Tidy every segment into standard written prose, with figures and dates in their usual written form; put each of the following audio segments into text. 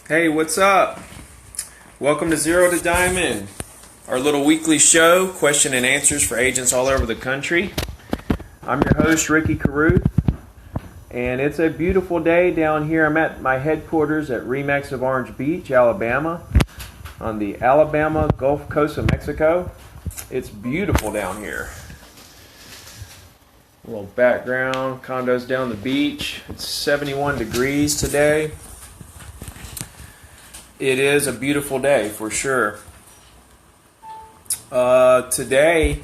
Hey, what's up? Welcome to Zero to Diamond, our little weekly show, question and answers for agents all over the country. I'm your host, Ricky Caruth, and it's a beautiful day down here. I'm at my headquarters at RE/MAX of Orange Beach, Alabama, on the Alabama Gulf Coast of Mexico. It's beautiful down here. A little background, condos down the beach. It's 71 degrees today. It is a beautiful day for sure. Today,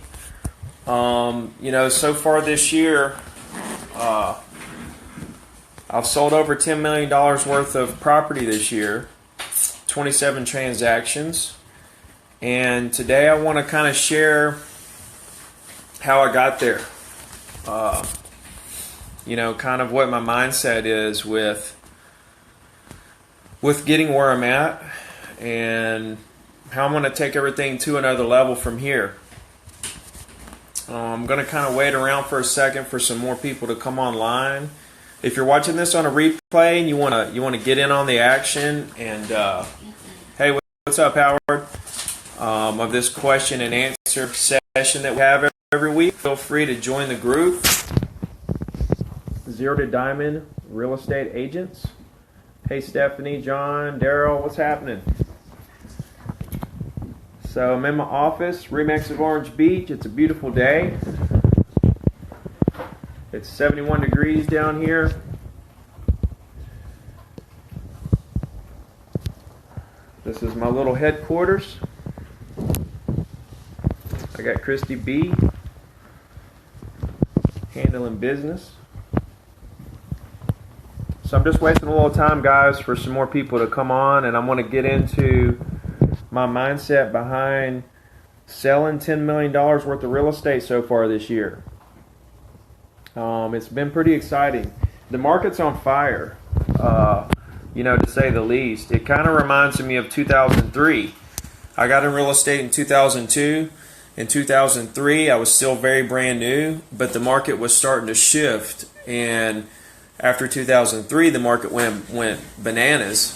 so far this year, I've sold over $10 million worth of property this year, 27 transactions. And today I want to kind of share how I got there. Kind of what my mindset is with getting where I'm at and how I'm going to take everything to another level from here. I'm going to kind of wait around for a second for some more people to come online. If you're watching this on a replay and you want to get in on the action, and hey, what's up, Howard? Of this question and answer session that we have every week, feel free to join the group. Zero to Diamond Real Estate Agents. Hey, Stephanie, John, Daryl, what's happening? So I'm in my office, RE/MAX of Orange Beach. It's a beautiful day. It's 71 degrees down here. This is my little headquarters. I got Christy B handling business. So I'm just wasting a little time, guys, for some more people to come on, and I'm going to get into my mindset behind selling $10 million worth of real estate so far this year. It's been pretty exciting. The market's on fire, to say the least. It kind of reminds me of 2003. I got in real estate in 2002. In 2003, I was still very brand new, but the market was starting to shift, and after 2003, the market went bananas.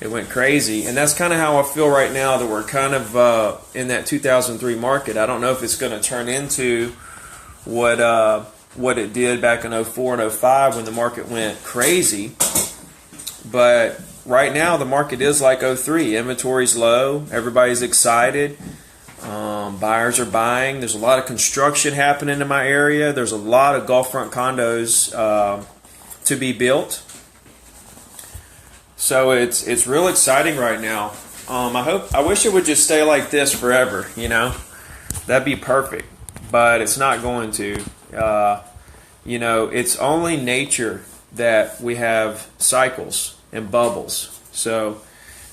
It went crazy. And that's kind of how I feel right now, that we're kind of in that 2003 market. I don't know if it's going to turn into what it did back in 04 and 05 when the market went crazy. But right now, the market is like 03. Inventory's low. Everybody's excited. Buyers are buying. There's a lot of construction happening in my area. There's a lot of Gulfront condos to be built. So it's real exciting right now. I wish it would just stay like this forever, That'd be perfect. But it's not going to. It's only nature that we have cycles and bubbles. So,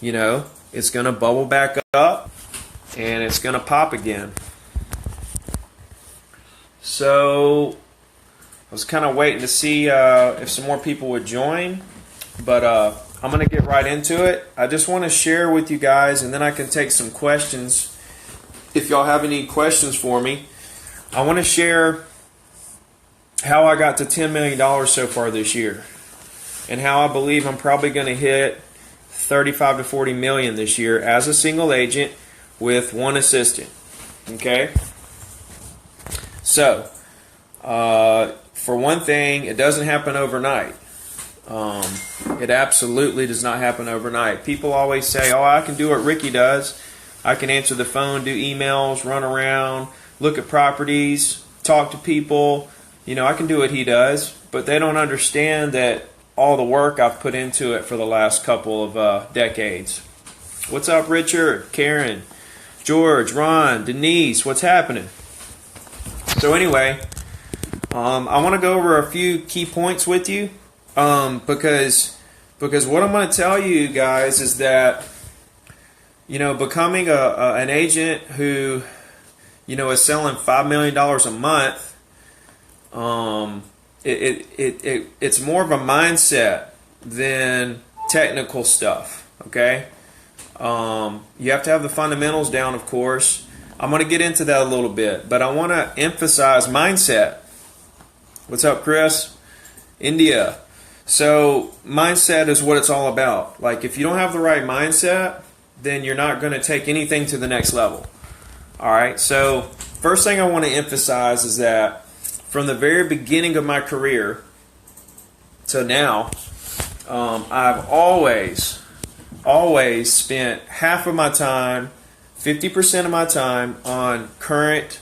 it's going to bubble back up and it's going to pop again. So I was kind of waiting to see if some more people would join, but I'm going to get right into it. I just want to share with you guys, and then I can take some questions. If y'all have any questions for me, I want to share how I got to $10 million so far this year, and how I believe I'm probably going to hit 35 to 40 million this year as a single agent with one assistant. Okay? So, for one thing, it doesn't happen overnight. It absolutely does not happen overnight. People always say, oh, I can do what Ricky does. I can answer the phone, do emails, run around, look at properties, talk to people. I can do what he does. But they don't understand that all the work I've put into it for the last couple of decades. What's up, Richard, Karen, George, Ron, Denise? What's happening? So anyway, I want to go over a few key points with you, because what I'm going to tell you guys is that, becoming an agent who, is selling $5 million a month, it's more of a mindset than technical stuff. Okay, you have to have the fundamentals down, of course. I'm going to get into that a little bit, but I want to emphasize mindset. What's up, Chris? India. So mindset is what it's all about. Like if you don't have the right mindset, then you're not going to take anything to the next level. All right. So first thing I want to emphasize is that from the very beginning of my career to now, I've always spent half of my time, 50% of my time on current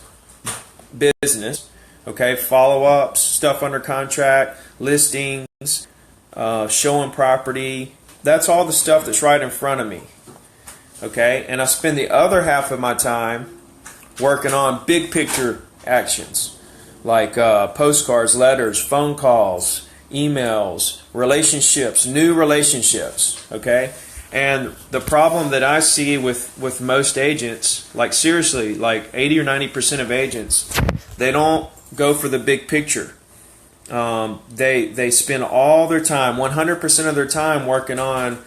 business. Okay, follow-ups, stuff under contract, listings, showing property. That's all the stuff that's right in front of me. Okay, and I spend the other half of my time working on big picture actions like postcards, letters, phone calls, emails, relationships, new relationships. Okay, and the problem that I see with most agents, like seriously, like 80 or 90% of agents, they don't go for the big picture. They spend all their time, 100% of their time, working on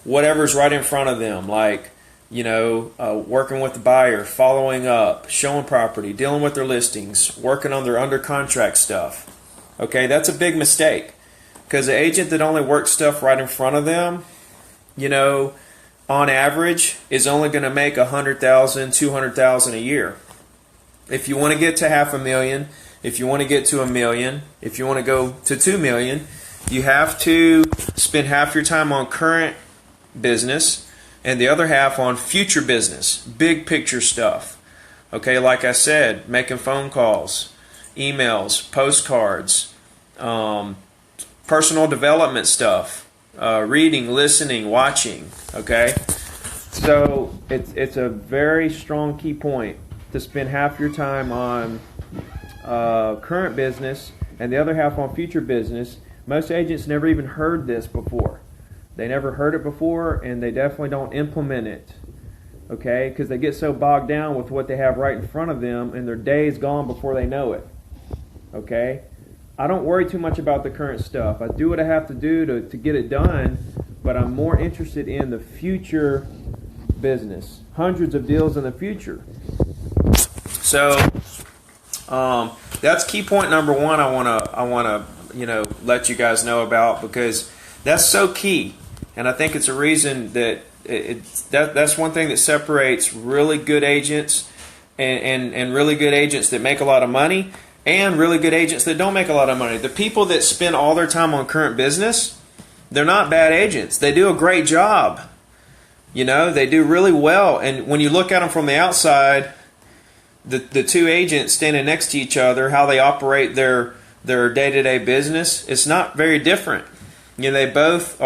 whatever's right in front of them, like working with the buyer, following up, showing property, dealing with their listings, working on their under contract stuff. Okay, that's a big mistake, because the agent that only works stuff right in front of them, on average, is only going to make $100,000, $200,000 a year. If you want to get to $500,000, if you want to get to $1 million, if you want to go to $2 million, you have to spend half your time on current business and the other half on future business, big picture stuff. Okay, like I said, making phone calls, emails, postcards, personal development stuff, reading, listening, watching. Okay, so it's a very strong key point to spend half your time on current business and the other half on future business. Most agents never even heard this before. They never heard it before, and they definitely don't implement it. Okay, because they get so bogged down with what they have right in front of them, and their day is gone before they know it. Okay, I don't worry too much about the current stuff. I do what I have to do to get it done, but I'm more interested in the future business, hundreds of deals in the future. So that's key point number one. I wanna let you guys know about, because that's so key, and I think it's a reason that that's one thing that separates really good agents and really good agents that make a lot of money and really good agents that don't make a lot of money. The people that spend all their time on current business, they're not bad agents. They do a great job. They do really well, and when you look at them from the outside, the two agents standing next to each other, how they operate their day-to-day business, it's not very different. They both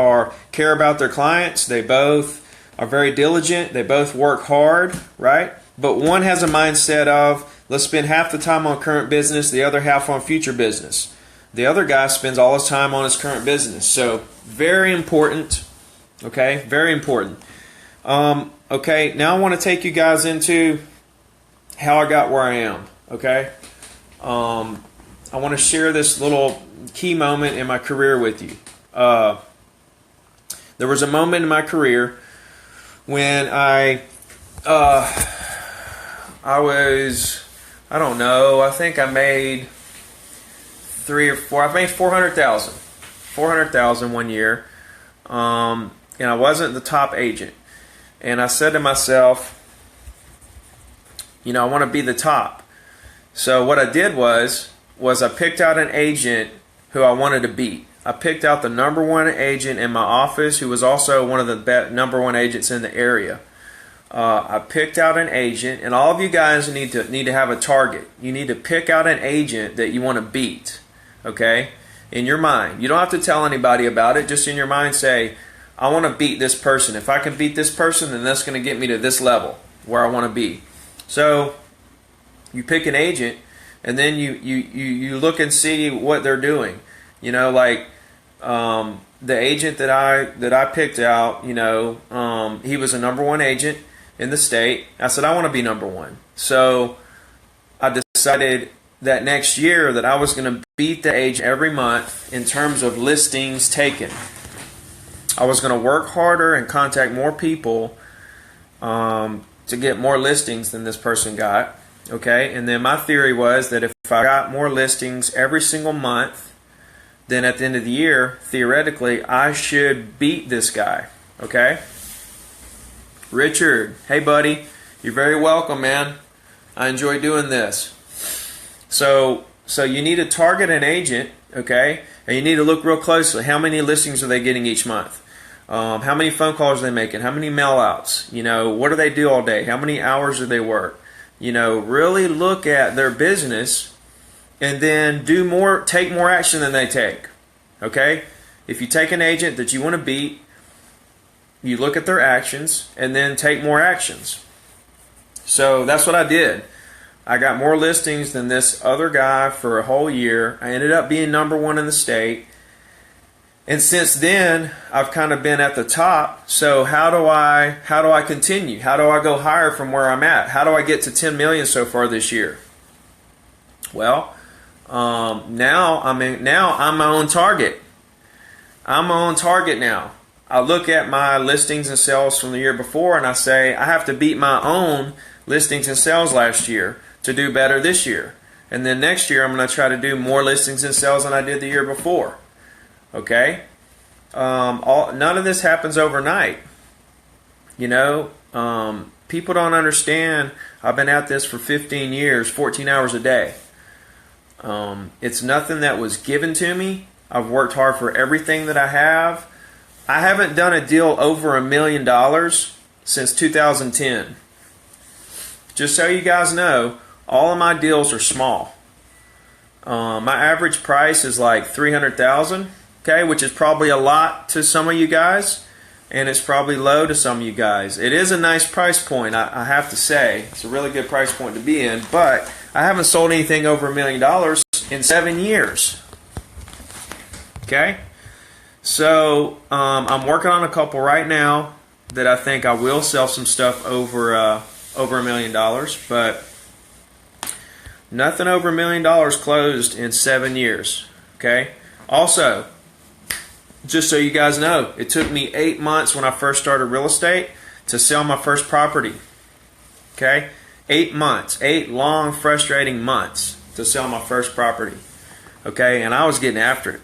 care about their clients. They both are very diligent. They both work hard, right? But one has a mindset of, let's spend half the time on current business, the other half on future business. The other guy spends all his time on his current business. So very important. Okay, very important. Okay, now I want to take you guys into how I got where I am. Okay, I want to share this little key moment in my career with you. There was a moment in my career when I was, I don't know, I think I made I made $400,000 one year, and I wasn't the top agent. And I said to myself, I want to be the top. So what I did was I picked out an agent who I wanted to beat. I picked out the number one agent in my office, who was also one of the number one agents in the area. I picked out an agent, and all of you guys need to have a target. You need to pick out an agent that you want to beat. Okay, in your mind, you don't have to tell anybody about it. Just in your mind, say, I want to beat this person. If I can beat this person, then that's going to get me to this level where I want to be. So you pick an agent, and then you look and see what they're doing. The agent that I picked out, he was a number one agent in the state. I said, I want to be number one. So I decided that next year that I was going to beat the agent every month in terms of listings taken. I was going to work harder and contact more people to get more listings than this person got. Okay, and then my theory was that if I got more listings every single month, then at the end of the year, theoretically, I should beat this guy. Okay? Richard, hey buddy, you're very welcome, man. I enjoy doing this. So you need to target an agent, okay? And you need to look real closely. How many listings are they getting each month? How many phone calls are they making? How many mail outs? What do they do all day? How many hours do they work? Really look at their business and then take more action than they take. Okay? If you take an agent that you want to beat, you look at their actions and then take more actions. So that's what I did. I got more listings than this other guy for a whole year. I ended up being number one in the state. And since then, I've kind of been at the top. So how do I continue? How do I go higher from where I'm at? How do I get to 10 million so far this year? Well, now I'm my own target. I'm my own target now. I look at my listings and sales from the year before and I say I have to beat my own listings and sales last year to do better this year. And then next year I'm going to try to do more listings and sales than I did the year before. Okay? None of this happens overnight. People don't understand. I've been at this for 15 years, 14 hours a day. It's nothing that was given to me. I've worked hard for everything that I have. I haven't done a deal over $1 million since 2010. Just so you guys know, all of my deals are small. My average price is like $300,000, okay, which is probably a lot to some of you guys, and it's probably low to some of you guys. It is a nice price point, I have to say. It's a really good price point to be in, but I haven't sold anything over $1 million in 7 years. Okay? So I'm working on a couple right now that I think I will sell some stuff over $1 million, but nothing over $1 million closed in 7 years. Okay. Also, just so you guys know, it took me 8 months when I first started real estate to sell my first property. Okay, 8 months, 8 long, frustrating months to sell my first property. Okay, and I was getting after it.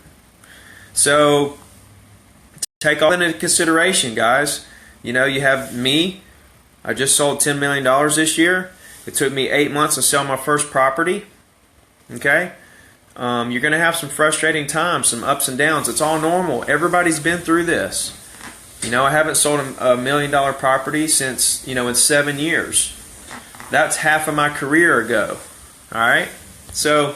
So take all that into consideration, guys. You have me. I just sold $10 million this year. It took me 8 months to sell my first property. Okay? You're going to have some frustrating times, some ups and downs. It's all normal. Everybody's been through this. I haven't sold a $1 million property since, in 7 years. That's half of my career ago. All right? So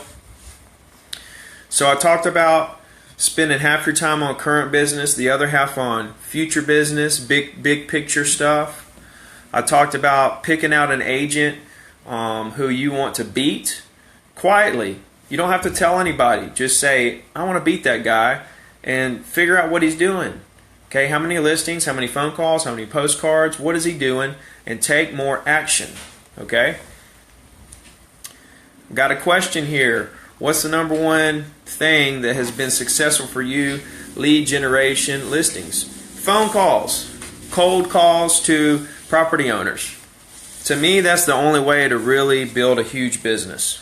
I talked about spending half your time on current business, the other half on future business, big picture stuff. I talked about picking out an agent who you want to beat quietly. You don't have to tell anybody. Just say, I want to beat that guy, and figure out what he's doing. Okay, how many listings, how many phone calls, how many postcards, what is he doing, and take more action. Okay? Got a question here. What's the number one thing that has been successful for you? Lead generation, listings. Phone calls. Cold calls to property owners. To me, that's the only way to really build a huge business.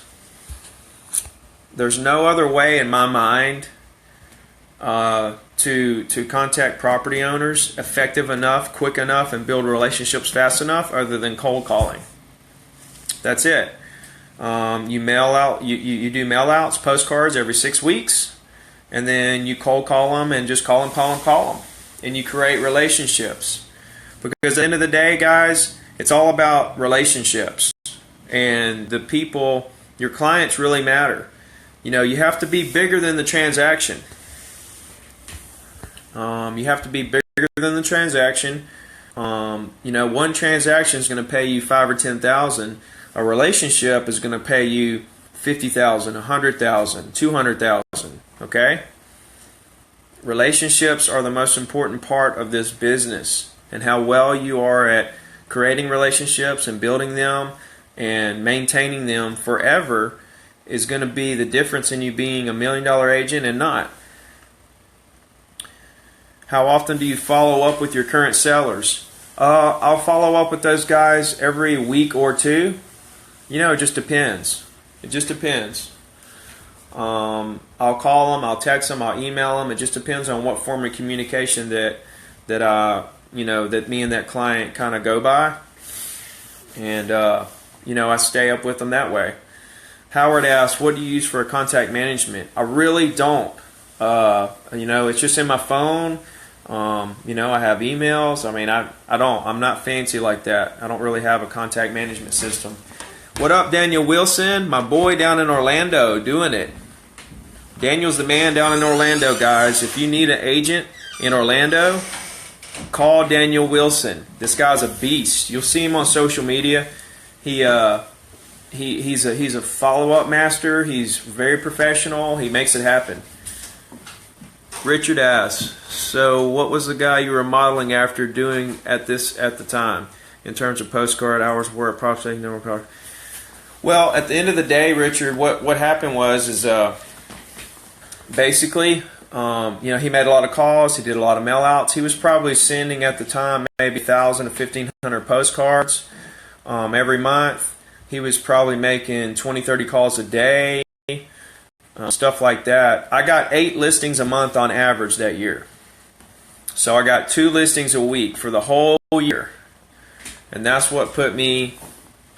There's no other way in my mind to contact property owners effective enough, quick enough, and build relationships fast enough other than cold calling. That's it. You mail out. You do mail outs, postcards every 6 weeks, and then you cold call them and just call them, and you create relationships. Because at the end of the day, guys, it's all about relationships, and the people, your clients, really matter. You have to be bigger than the transaction. You have to be bigger than the transaction. One transaction is going to pay you $5,000 or $10,000. A relationship is going to pay you $50,000, $100,000, $200,000. Okay? Relationships are the most important part of this business, and how well you are at creating relationships and building them and maintaining them forever is going to be the difference in you being a $1 million agent and not. How often do you follow up with your current sellers? I'll follow up with those guys every week or two. It just depends. It just depends. I'll call them, I'll text them, I'll email them. It just depends on what form of communication that me and that client kind of go by, and I stay up with them that way. Howard asked, "What do you use for contact management?" I really don't. It's just in my phone. I have emails. I mean, I don't. I'm not fancy like that. I don't really have a contact management system. What up, Daniel Wilson? My boy down in Orlando, doing it. Daniel's the man down in Orlando, guys. If you need an agent in Orlando, call Daniel Wilson. This guy's a beast. You'll see him on social media. He's a follow-up master. He's very professional. He makes it happen. Richard asks, so what was the guy you were modeling after doing at the time in terms of postcard hours of work, prospecting number of cards? Well, at the end of the day, Richard, what happened was basically, he made a lot of calls. He did a lot of mail outs. He was probably sending at the time maybe 1,000 to 1,500 postcards every month. He was probably making 20, 30 calls a day, stuff like that. I got 8 listings a month on average that year. So I got 2 listings a week for the whole year. And that's what put me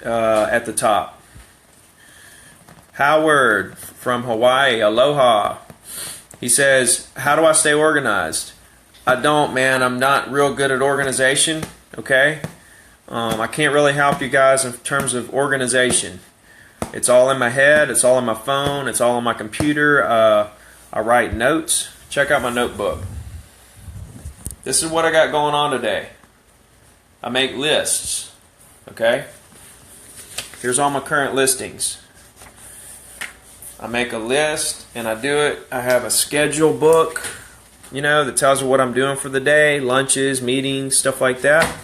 at the top. Howard from Hawaii, aloha. He says, how do I stay organized? I don't, man. I'm not real good at organization, okay? I can't really help you guys in terms of organization. It's all in my head. It's all on my phone. It's all on my computer. I write notes. Check out my notebook. This is what I got going on today. I make lists, okay? Here's all my current listings. I make a list and I do it. I have a schedule book, that tells me what I'm doing for the day, lunches, meetings, stuff like that.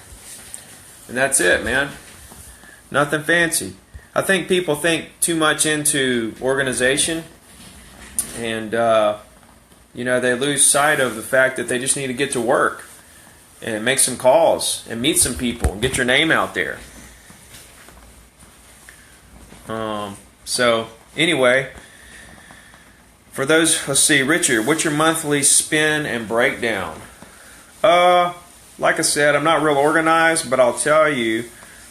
And that's it, man. Nothing fancy. I think people think too much into organization, and they lose sight of the fact that they just need to get to work and make some calls and meet some people and get your name out there. So anyway, for those, let's see, Richard, what's your monthly spend and breakdown? Like I said, I'm not real organized, but I'll tell you,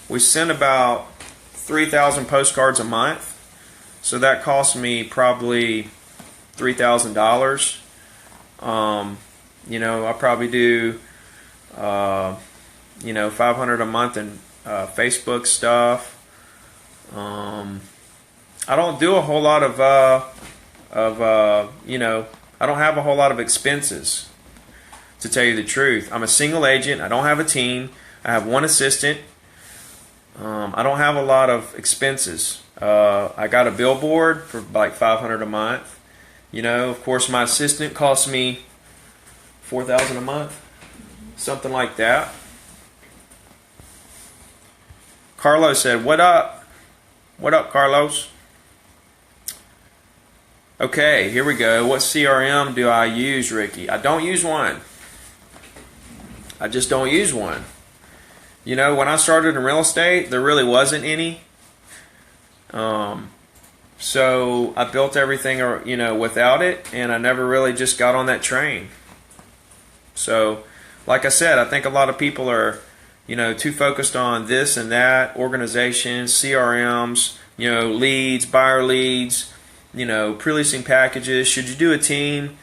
we send about 3,000 postcards a month, so that costs me probably $3,000. I probably do, 500 a month in Facebook stuff. I don't do a whole lot of I don't have a whole lot of expenses, to tell you the truth. I'm a single agent. I don't have a team. I have one assistant. I don't have a lot of expenses. I got a billboard for like $500 a month. Of course, my assistant costs me $4,000 a month, something like that. Carlos said, "What up? What up, Carlos?" Okay, here we go. What CRM do I use, Ricky? I don't use one. I just don't use one. When I started in real estate, there really wasn't any. So I built everything, without it, and I never really just got on that train. So, like I said, I think a lot of people are, too focused on this and that, organizations, CRMs, leads, buyer leads, pre-leasing packages. Should you do a team?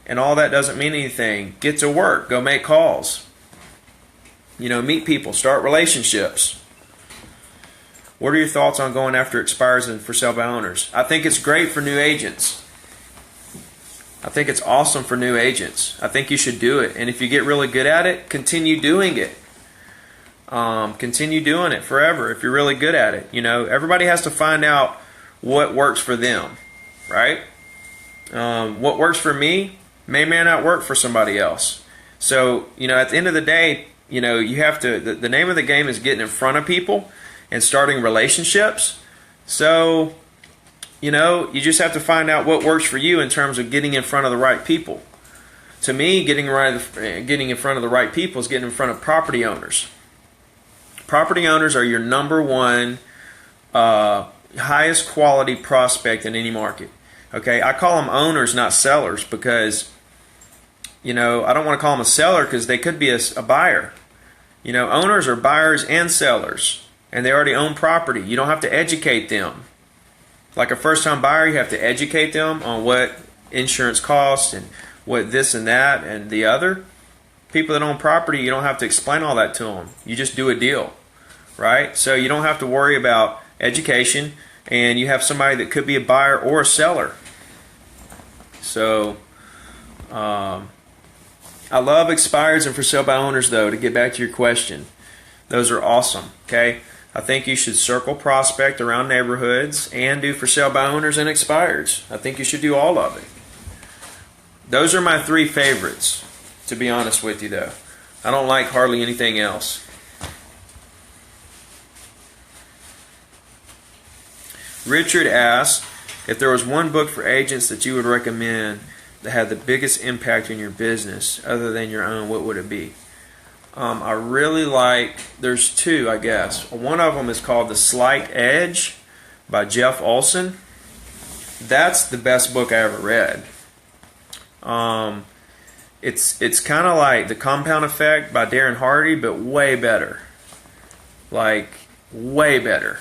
And all that doesn't mean anything. Get to work. Go make calls. Meet people. Start relationships. What are your thoughts on going after expireds and for sale by owners? I think it's great for new agents. I think it's awesome for new agents. I think you should do it. And if you get really good at it, continue doing it. Continue doing it forever if you're really good at it. Everybody has to find out what works for them, right? What works for me may not work for somebody else. So, at the end of the day, you have to, the name of the game is getting in front of people and starting relationships. So, you just have to find out what works for you in terms of getting in front of the right people. To me, getting in front of the right people is getting in front of property owners. Property owners are your number one highest quality prospect in any market. Okay, I call them owners, not sellers, because, I don't want to call them a seller because they could be a buyer. Owners are buyers and sellers, and they already own property. You don't have to educate them. Like a first-time buyer, you have to educate them on what insurance costs and what this and that and the other. People that own property, you don't have to explain all that to them. You just do a deal, right? So you don't have to worry about education, and you have somebody that could be a buyer or a seller. So I love expireds and for sale by owners, though, to get back to your question. Those are awesome, okay? I think you should circle prospect around neighborhoods and do for sale by owners and expireds. I think you should do all of it. Those are my 3 favorites, to be honest with you, though. I don't like hardly anything else. Richard asks, if there was one book for agents that you would recommend that had the biggest impact in your business other than your own, what would it be? I really like, there's 2, I guess. One of them is called The Slight Edge by Jeff Olson. That's the best book I ever read. It's kind of like The Compound Effect by Darren Hardy, but way better. Like, way better.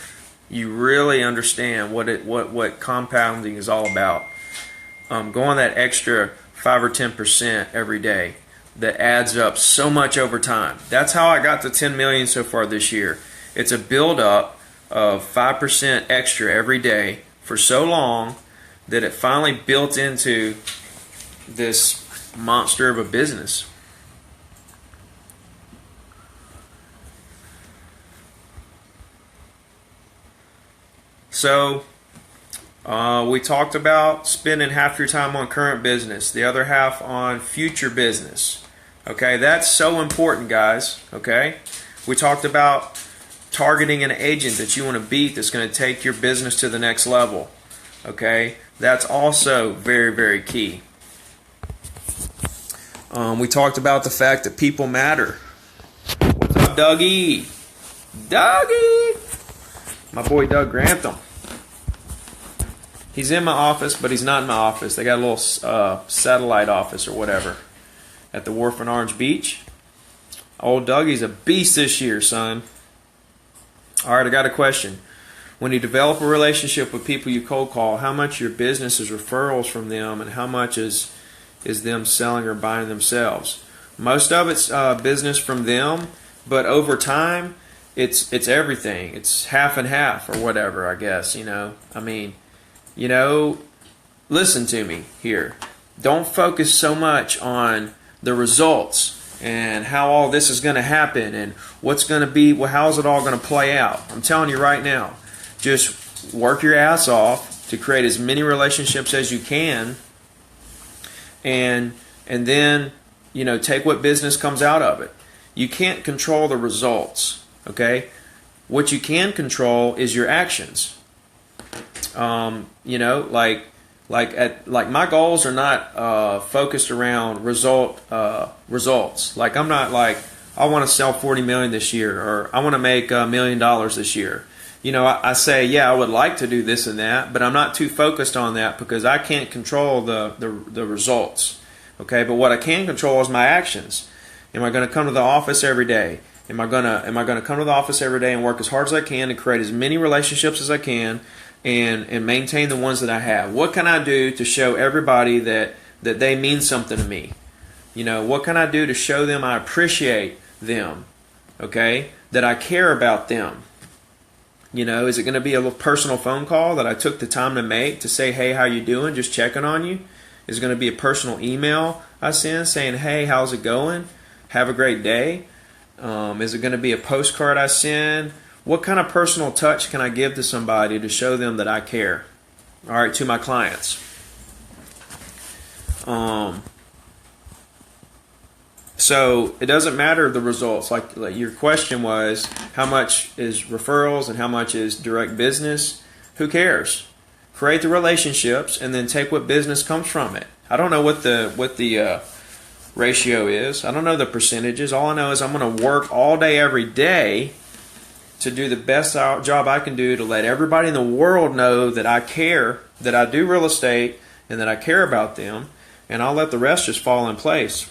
You really understand what compounding is all about. Go on that extra 5 or 10% every day. That adds up so much over time. That's how I got to 10 million so far this year. It's a build-up of 5% extra every day for so long that it finally built into this monster of a business. So we talked about spending half your time on current business, the other half on future business. Okay, that's so important, guys. Okay, we talked about targeting an agent that you want to beat that's going to take your business to the next level. Okay, that's also very, very key. We talked about the fact that people matter. What's up, Dougie? Dougie! My boy Doug Grantham. He's in my office, but he's not in my office. They got a little satellite office or whatever at the wharf in Orange Beach. Old Dougie's a beast this year, son. All right, I got a question. When you develop a relationship with people you cold call, how much of your business is referrals from them and how much is them selling or buying themselves? Most of it's business from them, but over time, it's everything. It's half and half or whatever, I guess, I mean, listen to me here. Don't focus so much on the results and how all this is going to happen and what's going to be, how's it all going to play out. I'm telling you right now, just work your ass off to create as many relationships as you can, and then, take what business comes out of it. You can't control the results, okay? What you can control is your actions. Like my goals are not focused around results. Like I'm not like I want to sell 40 million this year or I want to make $1 million this year. I say I would like to do this and that, but I'm not too focused on that because I can't control the results. Okay, but what I can control is my actions. Am I going to come to the office every day? Am I going to come to the office every day and work as hard as I can to create as many relationships as I can? And maintain the ones that I have. What can I do to show everybody that they mean something to me? What can I do to show them I appreciate them? Okay? That I care about them. Is it going to be a little personal phone call that I took the time to make to say, hey, how you doing? Just checking on you? Is it going to be a personal email I send saying, hey, how's it going? Have a great day. Is it going to be a postcard I send? What kind of personal touch can I give to somebody to show them that I care? All right, to my clients. So it doesn't matter the results. Like your question was, how much is referrals and how much is direct business? Who cares? Create the relationships and then take what business comes from it. I don't know what the ratio is. I don't know the percentages. All I know is I'm going to work all day every day to do the best job I can do to let everybody in the world know that I care, that I do real estate, and that I care about them, and I'll let the rest just fall in place.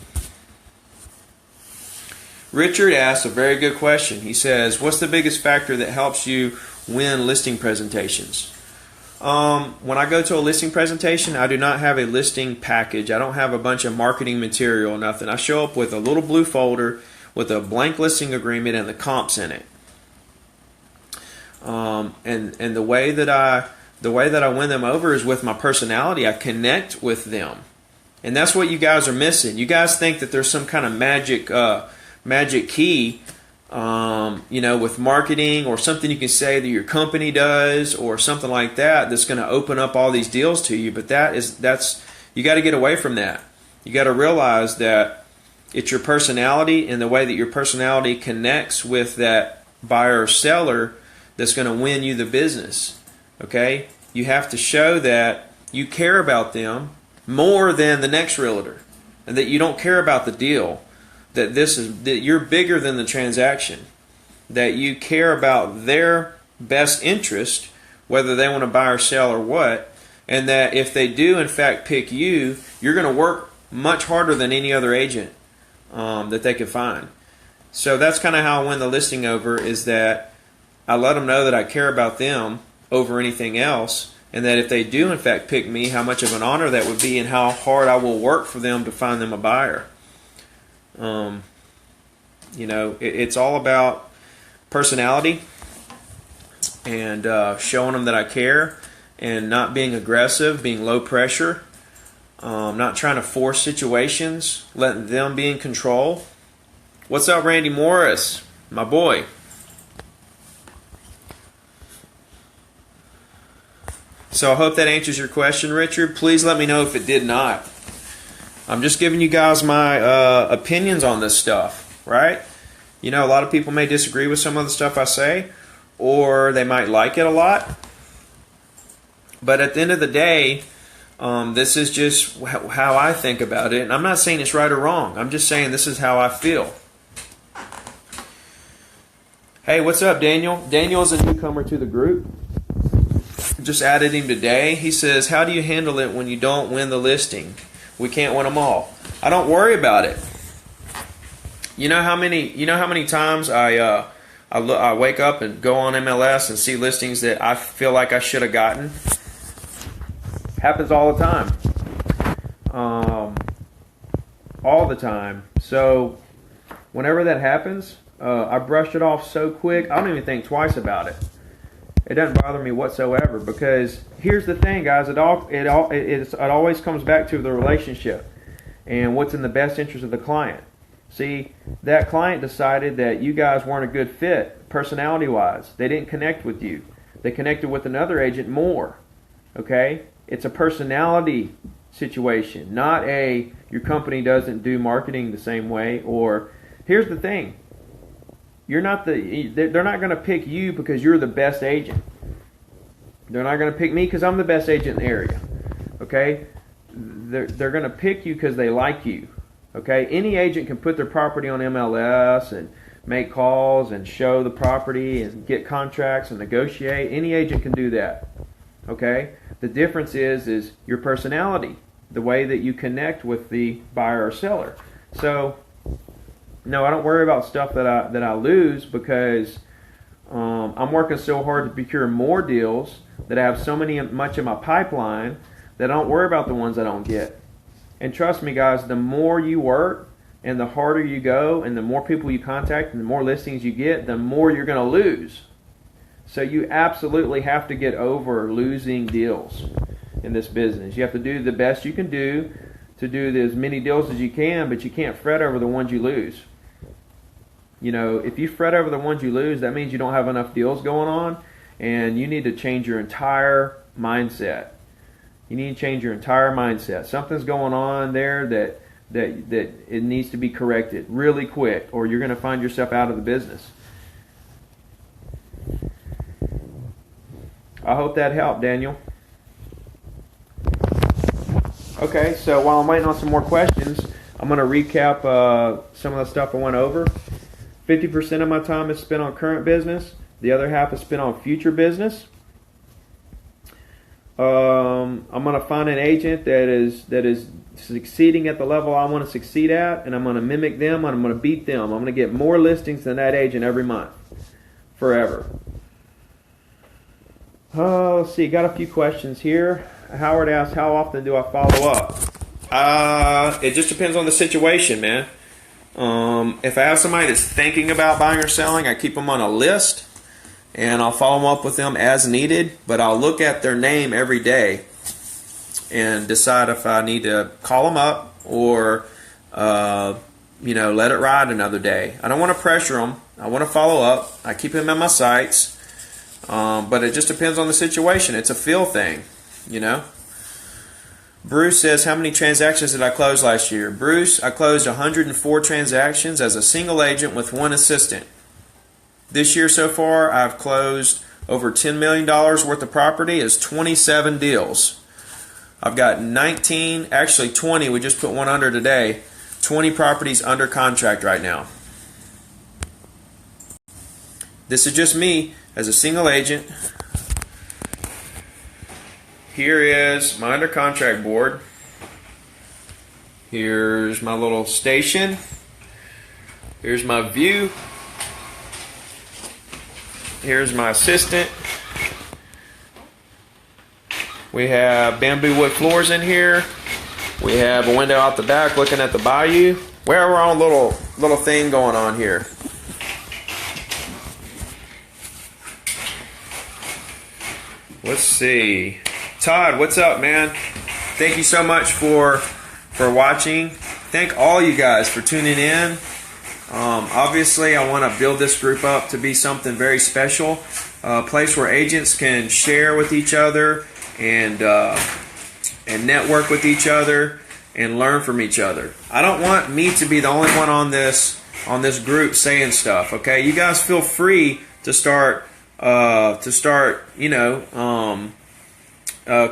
Richard asked a very good question. He says, what's the biggest factor that helps you win listing presentations? When I go to a listing presentation, I do not have a listing package. I don't have a bunch of marketing material or nothing. I show up with a little blue folder with a blank listing agreement and the comps in it. And the way that I win them over is with my personality. I connect with them, and that's what you guys are missing. You guys think that there's some kind of magic key, with marketing or something you can say that your company does or something like that's going to open up all these deals to you. But that's you got to get away from that. You got to realize that it's your personality and the way that your personality connects with that buyer or seller that's going to win you the business. Okay? You have to show that you care about them more than the next realtor, and that you don't care about the deal, that you're bigger than the transaction, that you care about their best interest, whether they want to buy or sell or what, and that if they do in fact pick you, you're going to work much harder than any other agent that they could find. So that's kind of how I win the listing over, is that I let them know that I care about them over anything else, and that if they do in fact pick me, how much of an honor that would be and how hard I will work for them to find them a buyer. It's all about personality and showing them that I care, and not being aggressive, being low pressure, not trying to force situations, letting them be in control. What's up, Randy Morris, my boy? So I hope that answers your question, Richard. Please let me know if it did not. I'm just giving you guys my opinions on this stuff, right? A lot of people may disagree with some of the stuff I say, or they might like it a lot. But at the end of the day, this is just how I think about it. And I'm not saying it's right or wrong. I'm just saying this is how I feel. Hey, what's up, Daniel? Daniel is a newcomer to the group. Just added him today. He says, how do you handle it when you don't win the listing? We can't win them all. I don't worry about it. You know how many times I wake up and go on MLS and see listings that I feel like I should have gotten? Happens all the time. All the time. So whenever that happens, I brush it off so quick. I don't even think twice about it. It doesn't bother me whatsoever, because here's the thing, guys. It always comes back to the relationship and what's in the best interest of the client. See, that client decided that you guys weren't a good fit personality-wise. They didn't connect with you. They connected with another agent more. Okay? It's a personality situation, not your company doesn't do marketing the same way. Or here's the thing. They're not going to pick you because you're the best agent. They're not going to pick me because I'm the best agent in the area. Okay? They're going to pick you because they like you. Okay? Any agent can put their property on MLS and make calls and show the property and get contracts and negotiate. Any agent can do that. Okay? The difference is your personality, the way that you connect with the buyer or seller. So, no, I don't worry about stuff that I lose, because I'm working so hard to procure more deals, that I have much in my pipeline, that I don't worry about the ones I don't get. And trust me, guys, the more you work and the harder you go and the more people you contact and the more listings you get, the more you're going to lose. So you absolutely have to get over losing deals in this business. You have to do the best you can do to do as many deals as you can, but you can't fret over the ones you lose. If you fret over the ones you lose, that means you don't have enough deals going on, and you need to change your entire mindset. You need to change your entire mindset. Something's going on there that it needs to be corrected really quick, or you're going to find yourself out of the business. I hope that helped, Daniel. Okay, so while I'm waiting on some more questions, I'm going to recap some of the stuff I went over. 50% of my time is spent on current business. The other half is spent on future business. I'm going to find an agent that is succeeding at the level I want to succeed at, and I'm going to mimic them, and I'm going to beat them. I'm going to get more listings than that agent every month, forever. Let's see, got a few questions here. Howard asked, how often do I follow up? It just depends on the situation, man. If I have somebody that's thinking about buying or selling, I keep them on a list, and I'll follow up with them as needed, but I'll look at their name every day and decide if I need to call them up or, let it ride another day. I don't want to pressure them. I want to follow up. I keep them in my sights, but it just depends on the situation. It's a feel thing, Bruce says, how many transactions did I close last year? Bruce, I closed 104 transactions as a single agent with one assistant. This year so far, I've closed over $10 million worth of property as 27 deals. I've got 20, we just put one under today, 20 properties under contract right now. This is just me as a single agent. Here is my under contract board. Here's my little station. Here's my view. Here's my assistant. We have bamboo wood floors in here. We have a window out the back looking at the bayou. We're on a little thing going on here. Let's see. Todd, what's up, man? Thank you so much for watching. Thank all you guys for tuning in. Obviously, I want to build this group up to be something very special, a place where agents can share with each other and network with each other and learn from each other. I don't want me to be the only one on this group saying stuff. Okay, you guys feel free to start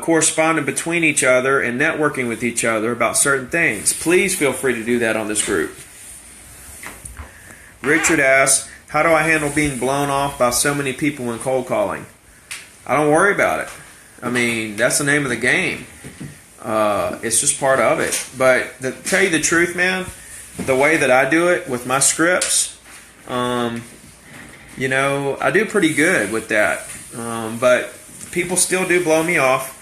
corresponding between each other and networking with each other about certain things. Please feel free to do that on this group. Richard asks, how do I handle being blown off by so many people when cold calling? I don't worry about it. I mean, that's the name of the game. It's just part of it. But to tell you the truth, man, the way that I do it with my scripts, I do pretty good with that. But people still do blow me off.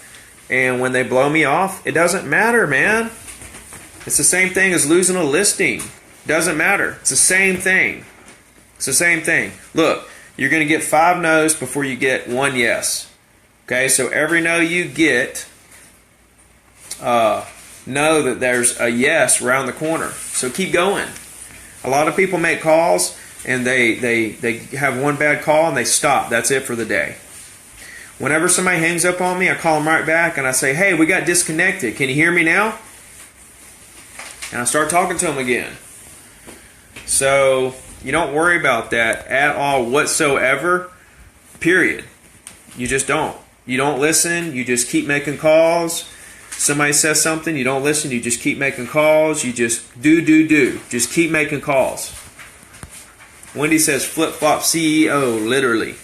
And when they blow me off, it doesn't matter, man. It's the same thing as losing a listing. Doesn't matter. It's the same thing. It's the same thing. Look, you're going to get 5 no's before you get 1 yes. Okay, so every no you get, know that there's a yes around the corner. So keep going. A lot of people make calls and they have one bad call and they stop. That's it for the day. Whenever somebody hangs up on me, I call them right back and I say, hey, we got disconnected. Can you hear me now? And I start talking to them again. So you don't worry about that at all whatsoever, period. You just don't. You don't listen. You just keep making calls. Somebody says something, you don't listen. You just keep making calls. You just do. Just keep making calls. Wendy says flip-flop CEO, literally.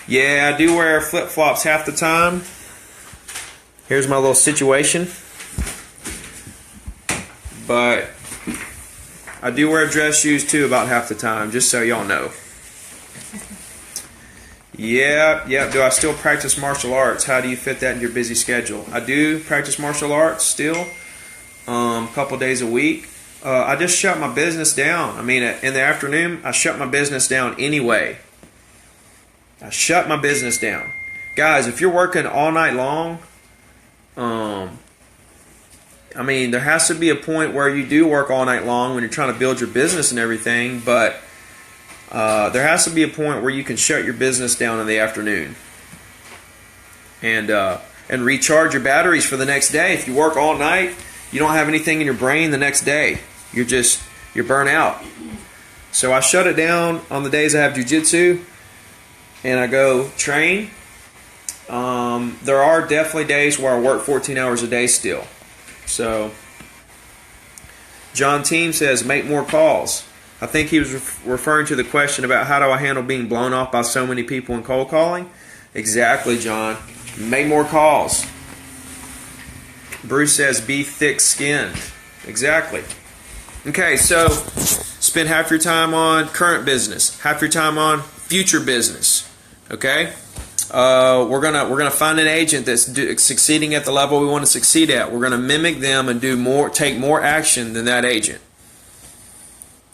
Yeah, I do wear flip-flops half the time. Here's my little situation. But I do wear dress shoes too about half the time, just so y'all know. Yeah. Do I still practice martial arts? How do you fit that in your busy schedule? I do practice martial arts still, a couple days a week. I just shut my business down. I mean, in the afternoon, I shut my business down anyway. I shut my business down. Guys, if you're working all night long, there has to be a point where you do work all night long when you're trying to build your business and everything, but there has to be a point where you can shut your business down in the afternoon and recharge your batteries for the next day. If you work all night, you don't have anything in your brain the next day. You're burnt out. So I shut it down on the days I have jiu-jitsu and I go train. There are definitely days where I work 14 hours a day still. So John Team says, make more calls. I think he was referring to the question about how do I handle being blown off by so many people in cold calling. Exactly, John. Make more calls. Bruce says be thick-skinned. Exactly. Okay, so spend half your time on current business, half your time on future business. Okay, we're gonna find an agent that's succeeding at the level we want to succeed at. We're gonna mimic them and take more action than that agent.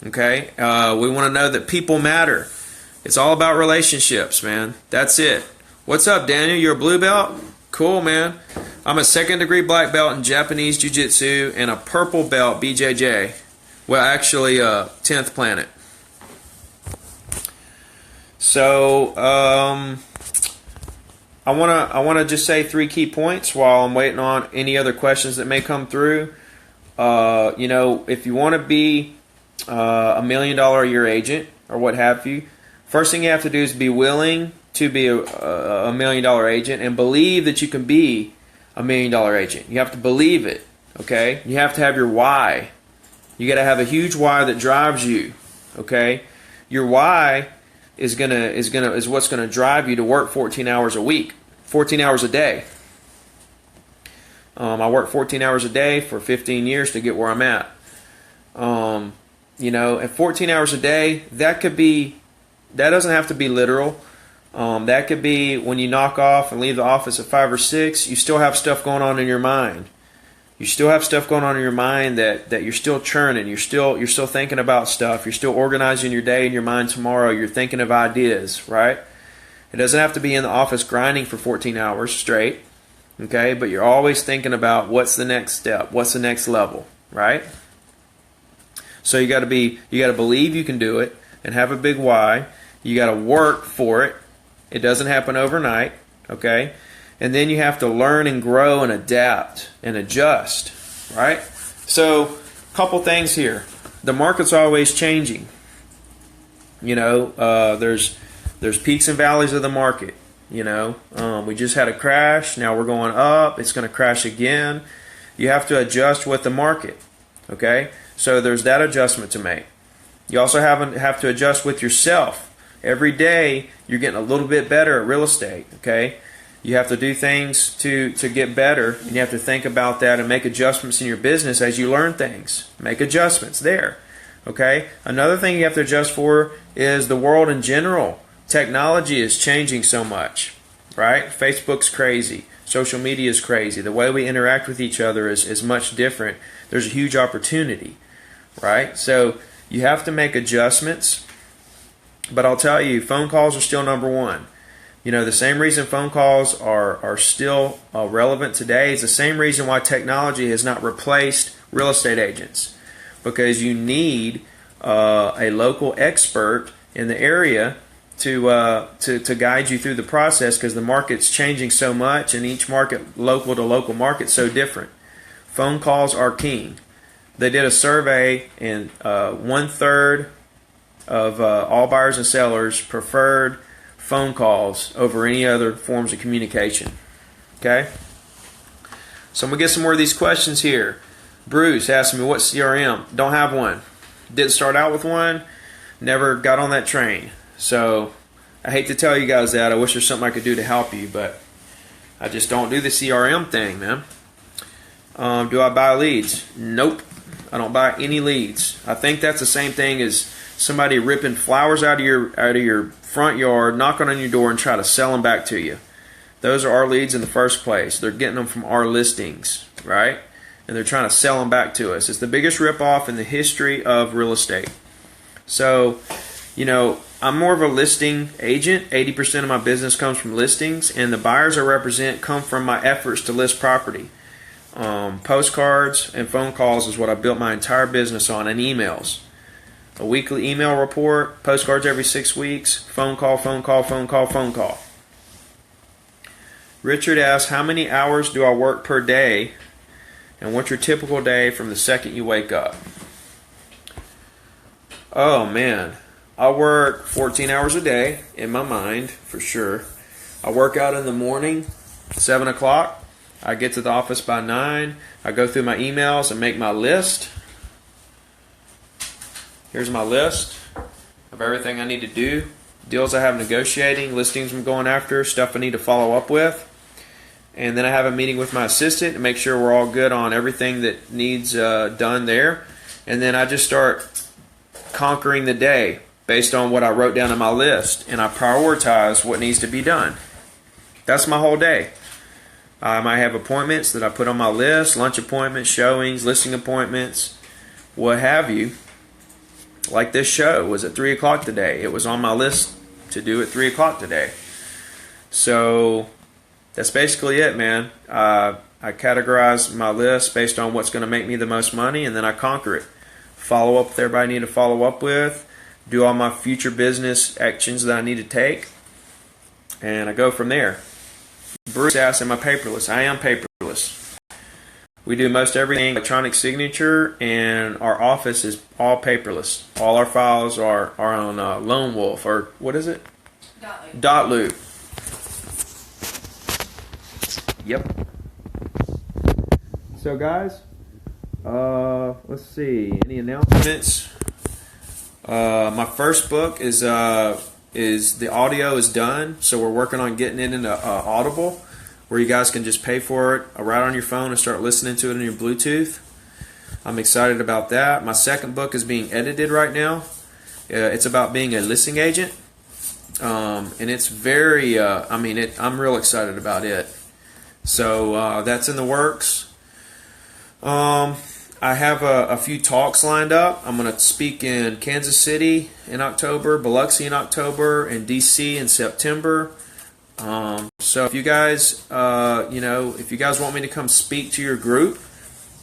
Okay, we want to know that people matter. It's all about relationships, man. That's it. What's up, Daniel? You're a blue belt? Cool, man. I'm a 2nd degree black belt in Japanese Jiu-Jitsu and a purple belt BJJ. Well, actually, 10th planet. So, I wanna just say 3 key points while I'm waiting on any other questions that may come through. If you want to be $1 million a year agent or what have you, first thing you have to do is be willing to be a $1 million agent and believe that you can be a $1 million agent. You have to believe it. Okay, you have to have your why. You got to have a huge why that drives you. Okay, your why is what's gonna drive you to work 14 hours a week, 14 hours a day. I worked 14 hours a day for 15 years to get where I'm at. At 14 hours a day, that doesn't have to be literal. That could be when you knock off and leave the office at 5 or 6, you still have stuff going on in your mind. You still have stuff going on in your mind that you're still churning. You're still thinking about stuff. You're still organizing your day in your mind tomorrow. You're thinking of ideas, right? It doesn't have to be in the office grinding for 14 hours straight, okay? But you're always thinking about what's the next step, what's the next level, right? So you got to believe you can do it and have a big why. You got to work for it. It doesn't happen overnight, okay? And then you have to learn and grow and adapt and adjust, right? So, a couple things here. The market's always changing. There's peaks and valleys of the market. We just had a crash. Now we're going up. It's going to crash again. You have to adjust with the market, okay? So there's that adjustment to make. You also have to adjust with yourself. Every day you're getting a little bit better at real estate, okay? You have to do things to get better, and you have to think about that and make adjustments in your business as you learn things. Make adjustments there, okay? Another thing you have to adjust for is the world in general. Technology is changing so much, right? Facebook's crazy. Social media is crazy. The way we interact with each other is much different. There's a huge opportunity, right? So you have to make adjustments. But I'll tell you, phone calls are still number one. The same reason phone calls are still relevant today is the same reason why technology has not replaced real estate agents. Because you need a local expert in the area to guide you through the process, because the market's changing so much and each market, local to local market, so different. Phone calls are king. They did a survey and 1/3 of all buyers and sellers preferred phone calls over any other forms of communication. Okay? So I'm going to get some more of these questions here. Bruce asked me, what CRM? Don't have one. Didn't start out with one. Never got on that train. So I hate to tell you guys that. I wish there's something I could do to help you, but I just don't do the CRM thing, man. Do I buy leads? Nope. I don't buy any leads. I think that's the same thing as somebody ripping flowers out of your front yard, knocking on your door, and try to sell them back to you. Those are our leads in the first place. They're getting them from our listings, right? And they're trying to sell them back to us. It's the biggest ripoff in the history of real estate. So, I'm more of a listing agent. 80% of my business comes from listings, and the buyers I represent come from my efforts to list property. Postcards and phone calls is what I built my entire business on, and emails. A weekly email report, postcards every 6 weeks, phone call, phone call, phone call, phone call. Richard asks, how many hours do I work per day, and what's your typical day from the second you wake up? Oh man, I work 14 hours a day in my mind, for sure. I work out in the morning, 7 o'clock. I get to the office by 9. I go through my emails and make my list. Here's my list of everything I need to do, deals I have negotiating, listings I'm going after, stuff I need to follow up with. And then I have a meeting with my assistant to make sure we're all good on everything that needs done there. And then I just start conquering the day based on what I wrote down on my list, and I prioritize what needs to be done. That's my whole day. I might have appointments that I put on my list, lunch appointments, showings, listing appointments, what have you. Like this show was at 3 o'clock today. It was on my list to do at 3 o'clock today. So that's basically it, man. I categorize my list based on what's going to make me the most money, and then I conquer it. Follow up with everybody I need to follow up with. Do all my future business actions that I need to take. And I go from there. Bruce asked, am I paperless? I am paperless. We do most everything electronic signature, and our office is all paperless. All our files are on Lone Wolf, or what is it? Dotloop. Yep. So guys, let's see. Any announcements? My first book is the audio is done, so we're working on getting it into Audible, where you guys can just pay for it right on your phone and start listening to it on your Bluetooth. I'm excited about that. My second book is being edited right now. It's about being a listing agent, and it's very. I'm real excited about it. So that's in the works. I have a few talks lined up. I'm going to speak in Kansas City in October, Biloxi in October, and DC in September. So if you guys, if you guys want me to come speak to your group,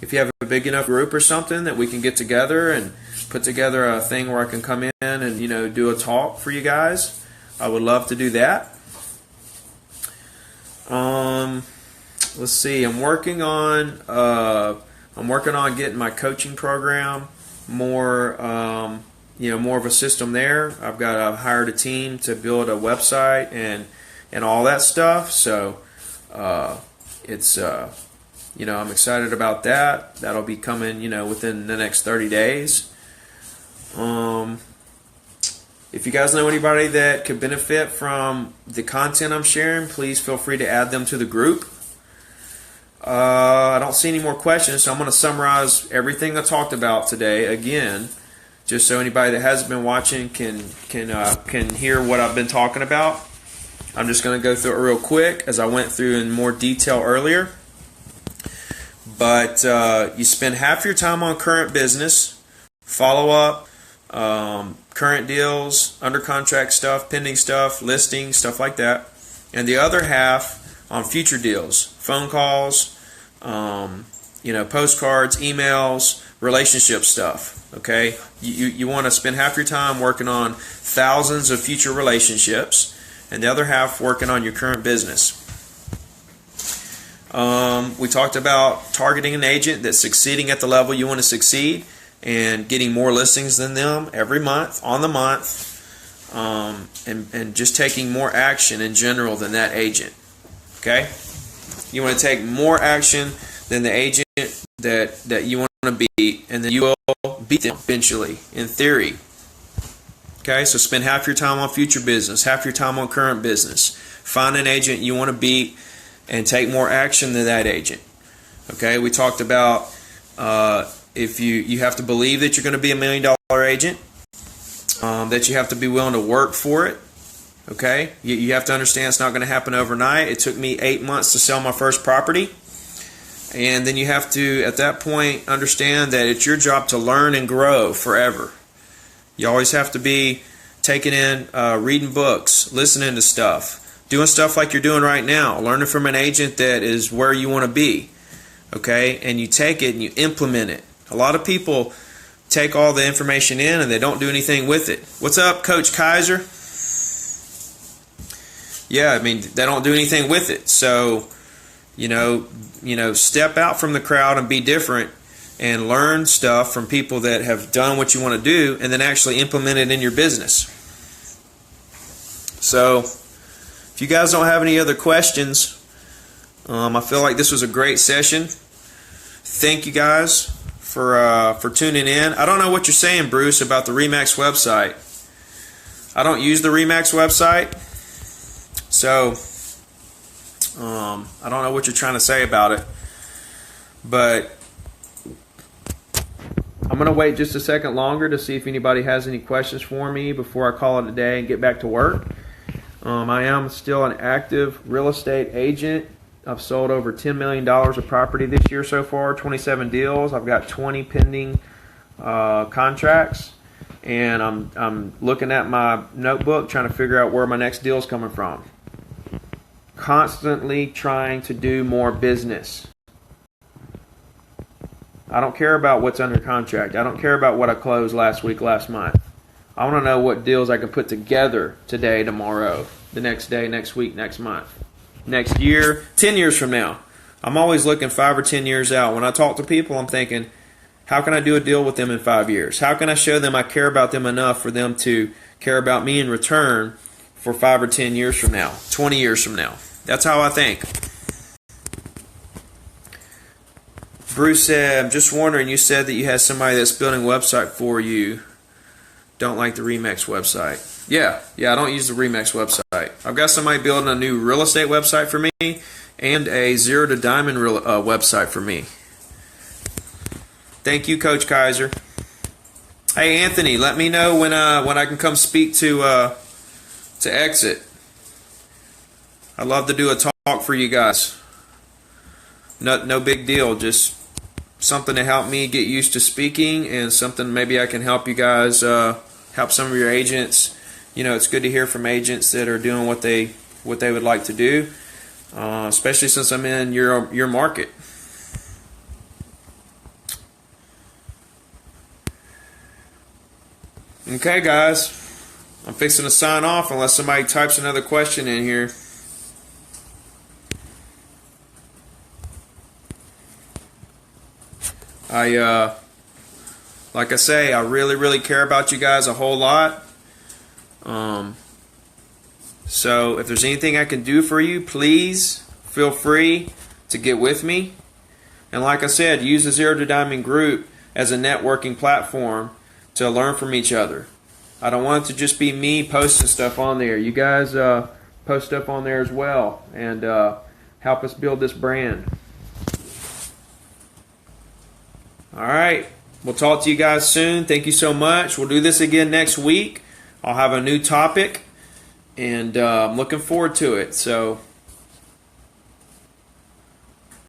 if you have a big enough group or something that we can get together and put together a thing where I can come in and, do a talk for you guys, I would love to do that. Let's see. I'm working on getting my coaching program more of a system there. I've got hired a team to build a website and all that stuff. So it's I'm excited about that. That'll be coming within the next 30 days. If you guys know anybody that could benefit from the content I'm sharing, please feel free to add them to the group. I don't see any more questions, so I'm going to summarize everything I talked about today again, just so anybody that hasn't been watching can hear what I've been talking about. I'm just going to go through it real quick as I went through in more detail earlier. But you spend half your time on current business, follow up, current deals, under contract stuff, pending stuff, listings, stuff like that, and the other half on future deals, phone calls, postcards, emails, relationship stuff. Okay, you want to spend half your time working on thousands of future relationships, and the other half working on your current business. We talked about targeting an agent that's succeeding at the level you want to succeed, and getting more listings than them every month on the month, and just taking more action in general than that agent. Okay, you want to take more action than the agent that you want to beat, and then you will beat them eventually, in theory. Okay, so spend half your time on future business, half your time on current business. Find an agent you want to beat and take more action than that agent. Okay, we talked about if you have to believe that you're going to be $1 million agent, that you have to be willing to work for it. Okay, you have to understand it's not going to happen overnight. It took me 8 months to sell my first property. And then you have to, at that point, understand that it's your job to learn and grow forever. You always have to be taking in, reading books, listening to stuff, doing stuff like you're doing right now, learning from an agent that is where you want to be. Okay, and you take it and you implement it. A lot of people take all the information in and they don't do anything with it. What's up, Coach Kaiser? Yeah, I mean, they don't do anything with it. So, step out from the crowd and be different and learn stuff from people that have done what you want to do, and then actually implement it in your business. So, if you guys don't have any other questions, I feel like this was a great session. Thank you guys for tuning in. I don't know what you're saying, Bruce, about the Remax website. I don't use the Remax website, so I don't know what you're trying to say about it. But I'm going to wait just a second longer to see if anybody has any questions for me before I call it a day and get back to work. I am still an active real estate agent. I've sold over $10 million of property this year so far, 27 deals. I've got 20 pending contracts, and I'm looking at my notebook trying to figure out where my next deal is coming from. Constantly trying to do more business. I don't care about what's under contract. I don't care about what I closed last week, last month. I want to know what deals I can put together today, tomorrow, the next day, next week, next month, next year, 10 years from now. I'm always looking 5 or 10 years out. When I talk to people, I'm thinking, how can I do a deal with them in 5 years? How can I show them I care about them enough for them to care about me in return for 5 or 10 years from now, 20 years from now? That's how I think. Bruce said, I'm just wondering, you said that you had somebody that's building a website for you. Don't like the Remax website. Yeah, I don't use the Remax website. I've got somebody building a new real estate website for me and a Zero to Diamond website for me. Thank you, Coach Kaiser. Hey, Anthony, let me know when I can come speak to Exit. I'd love to do a talk for you guys. No big deal, just something to help me get used to speaking, and something maybe I can help you guys, help some of your agents. You know, it's good to hear from agents that are doing what they would like to do, especially since I'm in your market. Okay, guys, I'm fixing to sign off unless somebody types another question in here. Like I say, I really care about you guys a whole lot. So if there's anything I can do for you, please feel free to get with me. And like I said, use the Zero to Diamond group as a networking platform to learn from each other. I don't want it to just be me posting stuff on there. You guys post stuff on there as well, and help us build this brand. All right. We'll talk to you guys soon. Thank you so much. We'll do this again next week. I'll have a new topic, and I'm looking forward to it. So